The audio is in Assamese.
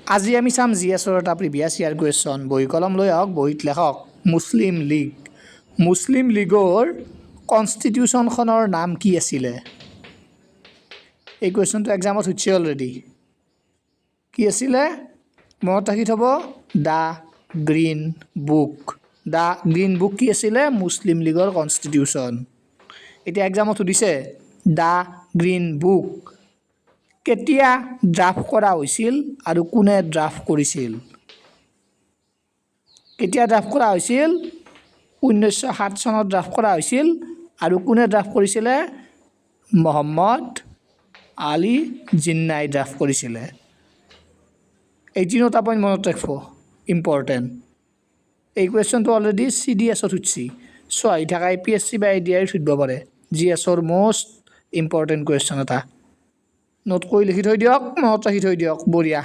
আজি আমি চাম জিএছৰ এটা প্ৰিভিয়াছ ইয়াৰ কুৱেশ্যন বহি কলম লৈ আহক বহীত লেখক মুছলিম লীগ মুছলিম লীগৰ কনষ্টিটিউশ্যনখনৰ নাম কি আছিলে এই কুৱেশ্যনটো এক্সামত সুধিছে অলৰেডি কি আছিলে মনত ৰাখি থ'ব দ্য গ্ৰীণ বুক কি আছিলে মুছলিম লীগৰ কনষ্টিটিউশ্যন এতিয়া এক্সামত সুধিছে দ্য গ্ৰীণ বুক কেতিয়া ড্ৰাফ্ট কৰা হৈছিল আৰু কোনে ড্ৰাফ্ট কৰিছিল কেতিয়া ড্ৰাফ্ট কৰা হৈছিল 1907 চনত ড্ৰাফ্ট কৰা হৈছিল আৰু কোনে ড্ৰাফ্ট কৰিছিলে মোহাম্মদ আলী জিন্নাই ড্ৰাফ্ট কৰিছিলে এই তিনিটা পইণ্ট মনত ৰাখিব ইম্পৰ্টেণ্ট এই কুৱেশ্যনটো অলৰেডি CDSত সুধিছে চ' আহি থকা APSC বা ADI সুধিব পাৰে GSৰ মষ্ট ইম্পৰ্টেণ্ট কুৱেশ্যন এটা নোট কৰি লিখি থৈ দিয়ক মনত ৰাখি থৈ দিয়ক বঢ়িয়া